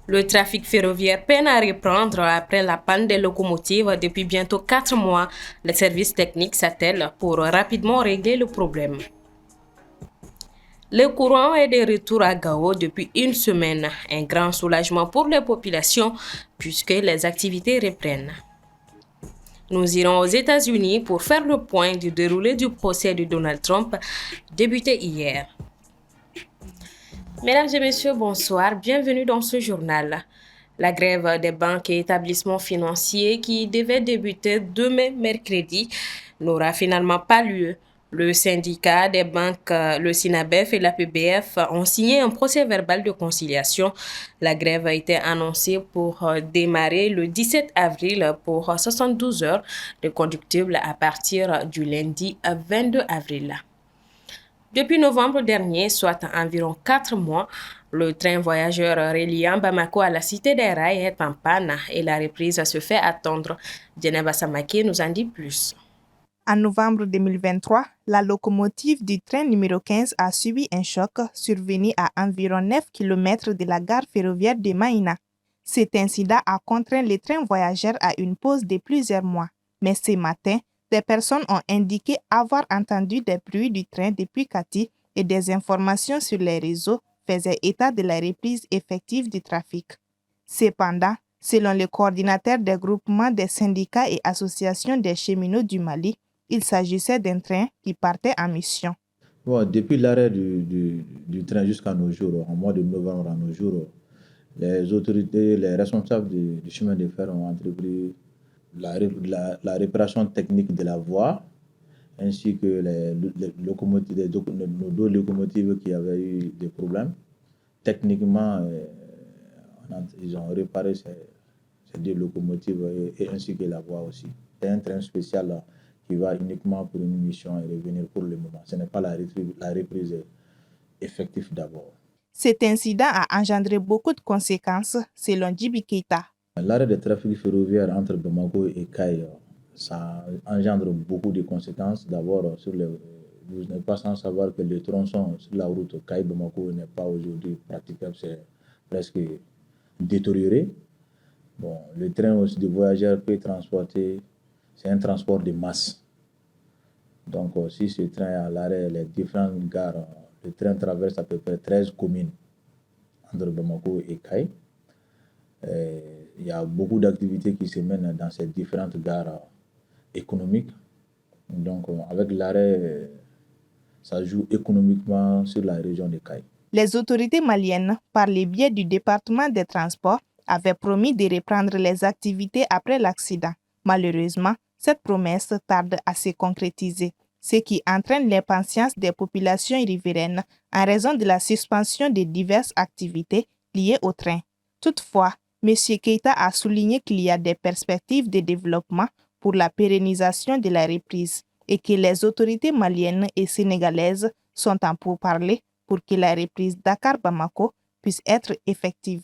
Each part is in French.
Le trafic ferroviaire peine à reprendre après la panne des locomotives depuis bientôt 4 mois. Les services techniques s'attellent pour rapidement régler le problème. Le courant est de retour à Gao depuis une semaine, un grand soulagement pour les populations puisque les activités reprennent. Nous irons aux États-Unis pour faire le point du déroulé du procès de Donald Trump débuté hier. Mesdames et messieurs, bonsoir. Bienvenue dans ce journal. La grève des banques et établissements financiers qui devait débuter demain mercredi n'aura finalement pas lieu. Le syndicat des banques, le SINABEF et la PBF ont signé un procès-verbal de conciliation. La grève a été annoncée pour démarrer le 17 avril pour 72 heures, reconductible à partir du lundi 22 avril. Depuis novembre dernier, soit environ 4 mois, le train voyageur reliant Bamako à la Cité des Rails est en panne et la reprise se fait attendre. Djeneba Samake nous en dit plus. En novembre 2023, la locomotive du train numéro 15 a subi un choc survenu à environ 9 km de la gare ferroviaire de Maïna. Cet incident a contraint les trains voyageurs à une pause de plusieurs mois. Mais ce matin, des personnes ont indiqué avoir entendu des bruits du train depuis Kati et des informations sur les réseaux faisaient état de la reprise effective du trafic. Cependant, selon le coordinateur des groupements des syndicats et associations des cheminots du Mali, il s'agissait d'un train qui partait en mission. Bon, depuis l'arrêt du train jusqu'à nos jours, en mois de novembre à nos jours, les autorités, les responsables du chemin de fer ont entrepris la réparation technique de la voie, ainsi que les locomotives, nos deux locomotives qui avaient eu des problèmes. Techniquement, ils ont réparé ces deux locomotives et ainsi que la voie aussi. C'est un train spécial là, qui va uniquement pour une mission et revenir pour le moment. Ce n'est pas la reprise effective d'abord. Cet incident a engendré beaucoup de conséquences, selon Djibi Keita. L'arrêt de trafic ferroviaire entre Bamako et Kay, ça engendre beaucoup de conséquences. D'abord, vous n'êtes pas sans savoir que le tronçon sur la route Kay-Bamako n'est pas aujourd'hui praticable, c'est presque détérioré. Bon, le train aussi de voyageurs peut transporter, c'est un transport de masse. Donc, si ce train est à l'arrêt, les différentes gares, le train traverse à peu près 13 communes entre Bamako et Kay. Il y a beaucoup d'activités qui se mènent dans ces différentes gares économiques. Donc, avec l'arrêt, ça joue économiquement sur la région de Kay. Les autorités maliennes, par le biais du département des transports, avaient promis de reprendre les activités après l'accident. Malheureusement, cette promesse tarde à se concrétiser, ce qui entraîne l'impatience des populations riveraines en raison de la suspension de diverses activités liées au train. Toutefois, M. Keita a souligné qu'il y a des perspectives de développement pour la pérennisation de la reprise et que les autorités maliennes et sénégalaises sont en pourparlers pour que la reprise Dakar-Bamako puisse être effective.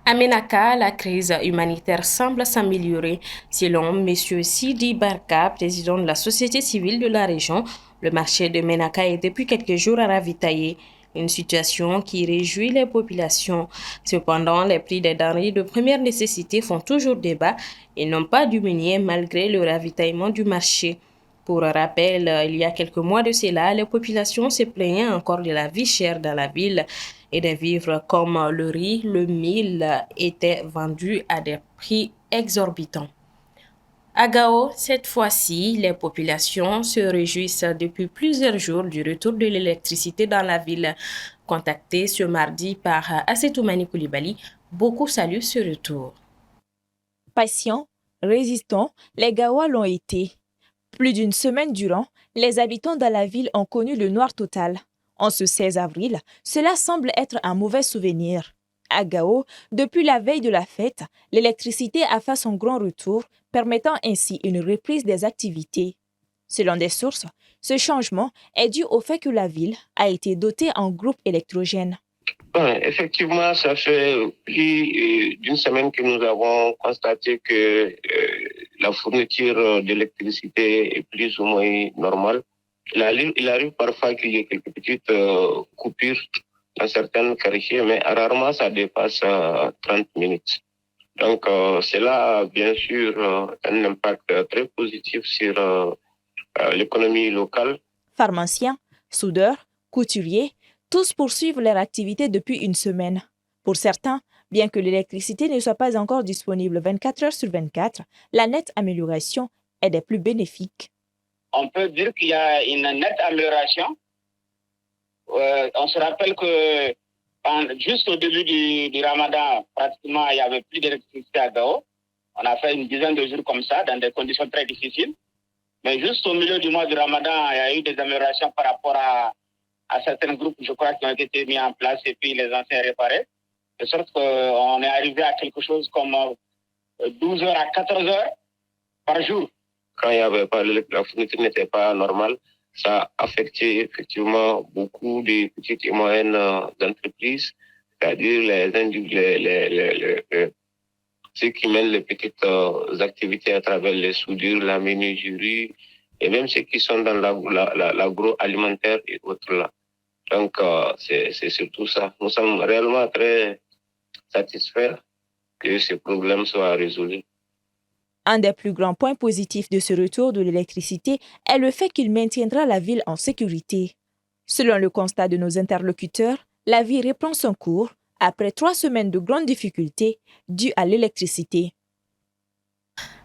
À Ménaka, la crise humanitaire semble s'améliorer. Selon M. Sidi Barka, président de la société civile de la région, le marché de Ménaka est depuis quelques jours à ravitailler. Une situation qui réjouit les populations. Cependant, les prix des denrées de première nécessité font toujours débat et n'ont pas diminué malgré le ravitaillement du marché. Pour rappel, il y a quelques mois de cela, les populations se plaignaient encore de la vie chère dans la ville et des vivres comme le riz, le mil étaient vendus à des prix exorbitants. À Gao, cette fois-ci, les populations se réjouissent depuis plusieurs jours du retour de l'électricité dans la ville. Contacté ce mardi par Assetoumani Koulibaly, beaucoup saluent ce retour. Patients, résistants, les Gaois l'ont été. Plus d'une semaine durant, les habitants de la ville ont connu le noir total. En ce 16 avril, cela semble être un mauvais souvenir. À Gao, depuis la veille de la fête, l'électricité a fait son grand retour, permettant ainsi une reprise des activités. Selon des sources, ce changement est dû au fait que la ville a été dotée en groupe électrogène. Effectivement, ça fait plus d'une semaine que nous avons constaté que la fourniture d'électricité est plus ou moins normale. Il arrive parfois qu'il y ait quelques petites coupures dans certains quartiers, mais rarement ça dépasse 30 minutes. Donc, cela a bien sûr un impact très positif sur l'économie locale. Pharmaciens, soudeurs, couturiers, tous poursuivent leur activité depuis une semaine. Pour certains, bien que l'électricité ne soit pas encore disponible 24 heures sur 24, la nette amélioration est des plus bénéfiques. On peut dire qu'il y a une nette amélioration. On se rappelle que juste au début du Ramadan, pratiquement, il n'y avait plus d'électricité à Gao. On a fait une dizaine de jours comme ça, dans des conditions très difficiles. Mais juste au milieu du mois du Ramadan, il y a eu des améliorations par rapport à certains groupes, je crois, qui ont été mis en place et puis les anciens réparés. De sorte qu'on est arrivé à quelque chose comme 12 heures à 14 heures par jour. Quand il n'y avait pas la fourniture n'était pas normale, ça a affecté effectivement beaucoup de petites et moyennes entreprises, c'est-à-dire ceux qui mènent les petites activités à travers les soudures, la menuiserie, et même ceux qui sont dans l'agroalimentaire et autres là. Donc, c'est surtout ça. Nous sommes réellement très satisfaits que ces problèmes soient résolus. Un des plus grands points positifs de ce retour de l'électricité est le fait qu'il maintiendra la ville en sécurité. Selon le constat de nos interlocuteurs, la vie reprend son cours après 3 semaines de grandes difficultés dues à l'électricité.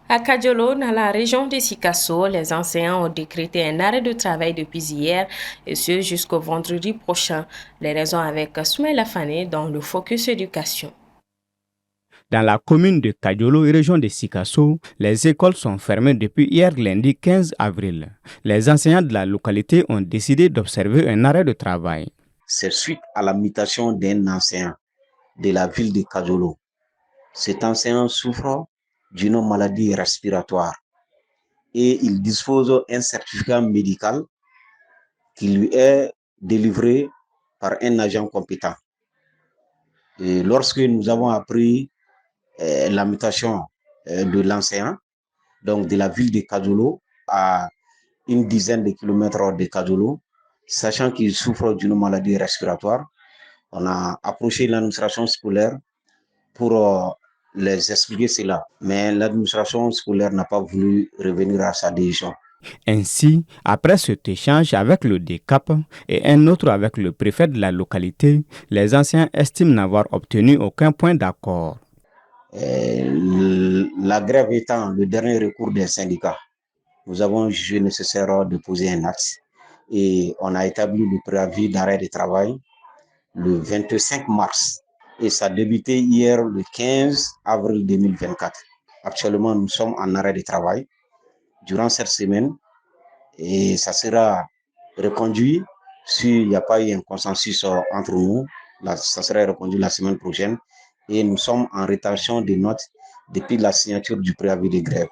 À Kadiolo, dans la région de Sikasso, les enseignants ont décrété un arrêt de travail depuis hier et ce jusqu'au vendredi prochain. Les raisons avec Soumaïla Fane dans le Focus Éducation. Dans la commune de Kadiolo et région de Sikasso, les écoles sont fermées depuis hier lundi 15 avril. Les enseignants de la localité ont décidé d'observer un arrêt de travail. C'est suite à la mutation d'un enseignant de la ville de Kadiolo. Cet enseignant souffre d'une maladie respiratoire et il dispose d'un certificat médical qui lui est délivré par un agent compétent. Et lorsque nous avons appris la mutation de l'enseignant, donc de la ville de Kadiolo à une dizaine de kilomètres de Kadiolo, sachant qu'il souffre d'une maladie respiratoire, on a approché l'administration scolaire pour les expliquer cela. Mais l'administration scolaire n'a pas voulu revenir à sa décision. Ainsi, après cet échange avec le DECAP et un autre avec le préfet de la localité, les enseignants estiment n'avoir obtenu aucun point d'accord. La grève étant le dernier recours des syndicats, nous avons jugé nécessaire de poser un acte et on a établi le préavis d'arrêt de travail le 25 mars et ça a débuté hier le 15 avril 2024. Actuellement, nous sommes en arrêt de travail durant cette semaine et ça sera reconduit s'il n'y a pas eu un consensus entre nous. Ça sera reconduit la semaine prochaine et nous sommes en rétention des notes depuis la signature du préavis de grève.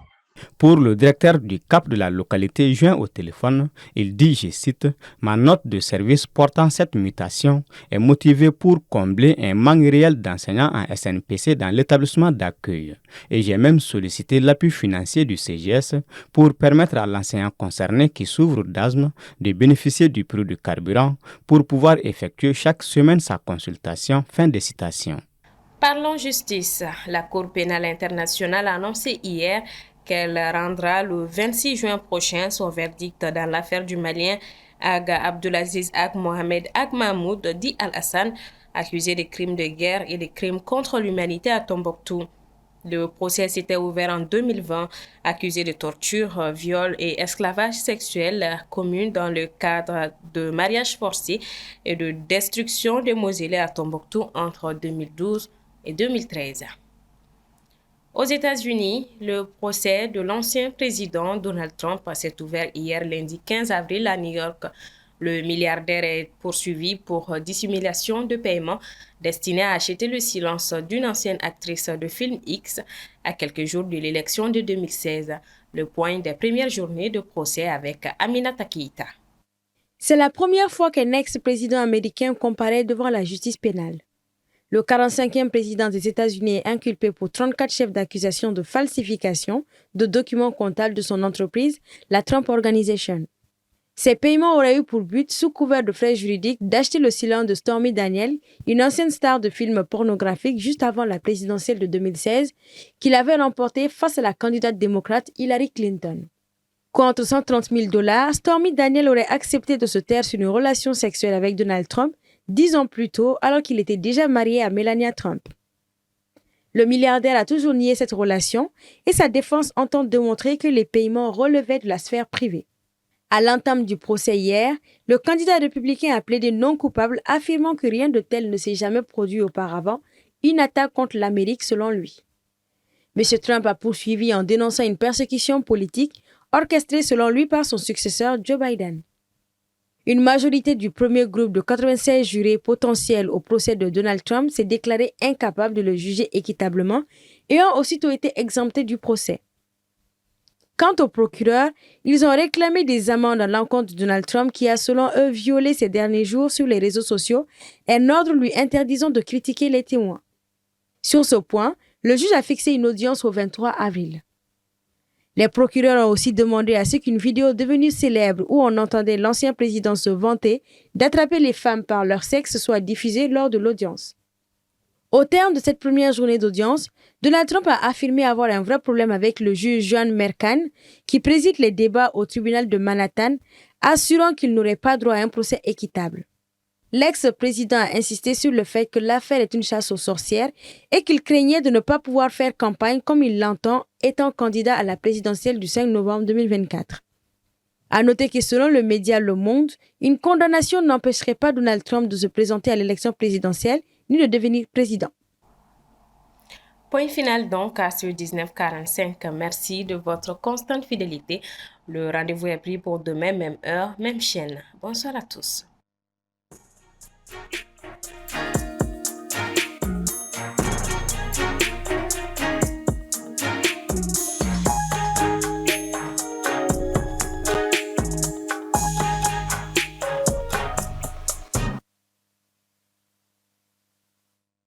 Pour le directeur du CAP de la localité joint au téléphone, il dit, je cite, « Ma note de service portant cette mutation est motivée pour combler un manque réel d'enseignants en SNPC dans l'établissement d'accueil. Et j'ai même sollicité l'appui financier du CGS pour permettre à l'enseignant concerné qui souffre d'asthme de bénéficier du prix du carburant pour pouvoir effectuer chaque semaine sa consultation. » Fin de citation. Parlons justice. La Cour pénale internationale a annoncé hier qu'elle rendra le 26 juin prochain son verdict dans l'affaire du Malien Ag Abdulaziz Ag Mohamed Ag Mahmoud dit Al-Hassan, accusé de crimes de guerre et de crimes contre l'humanité à Tombouctou. Le procès s'était ouvert en 2020, accusé de torture, viol et esclavage sexuel commun dans le cadre de mariage forcé et de destruction de mausolées à Tombouctou entre 2012 et 2013. Aux États-Unis, le procès de l'ancien président Donald Trump s'est ouvert hier lundi 15 avril à New York. Le milliardaire est poursuivi pour dissimulation de paiement destiné à acheter le silence d'une ancienne actrice de film X à quelques jours de l'élection de 2016. Le point des premières journées de procès avec Aminata Keïta. C'est la première fois qu'un ex-président américain comparaît devant la justice pénale. Le 45e président des États-Unis est inculpé pour 34 chefs d'accusation de falsification de documents comptables de son entreprise, la Trump Organization. Ces paiements auraient eu pour but, sous couvert de frais juridiques, d'acheter le silence de Stormy Daniels, une ancienne star de films pornographiques juste avant la présidentielle de 2016, qu'il avait remportée face à la candidate démocrate Hillary Clinton. Contre $130 000, Stormy Daniels aurait accepté de se taire sur une relation sexuelle avec Donald Trump 10 ans plus tôt, alors qu'il était déjà marié à Melania Trump. Le milliardaire a toujours nié cette relation et sa défense entend démontrer que les paiements relevaient de la sphère privée. À l'entame du procès hier, le candidat républicain a plaidé non coupable, affirmant que rien de tel ne s'est jamais produit auparavant, une attaque contre l'Amérique selon lui. M. Trump a poursuivi en dénonçant une persécution politique orchestrée selon lui par son successeur Joe Biden. Une majorité du premier groupe de 96 jurés potentiels au procès de Donald Trump s'est déclarée incapable de le juger équitablement et ont aussitôt été exemptés du procès. Quant aux procureurs, ils ont réclamé des amendes à l'encontre de Donald Trump qui a selon eux violé ces derniers jours sur les réseaux sociaux un ordre lui interdisant de critiquer les témoins. Sur ce point, le juge a fixé une audience au 23 avril. Les procureurs ont aussi demandé à ce qu'une vidéo devenue célèbre où on entendait l'ancien président se vanter d'attraper les femmes par leur sexe soit diffusée lors de l'audience. Au terme de cette première journée d'audience, Donald Trump a affirmé avoir un vrai problème avec le juge John Merchan, qui préside les débats au tribunal de Manhattan, assurant qu'il n'aurait pas droit à un procès équitable. L'ex-président a insisté sur le fait que l'affaire est une chasse aux sorcières et qu'il craignait de ne pas pouvoir faire campagne comme il l'entend, étant candidat à la présidentielle du 5 novembre 2024. À noter que selon le média Le Monde, une condamnation n'empêcherait pas Donald Trump de se présenter à l'élection présidentielle ni de devenir président. Point final donc à ce 1945. Merci de votre constante fidélité. Le rendez-vous est pris pour demain, même heure, même chaîne. Bonsoir à tous.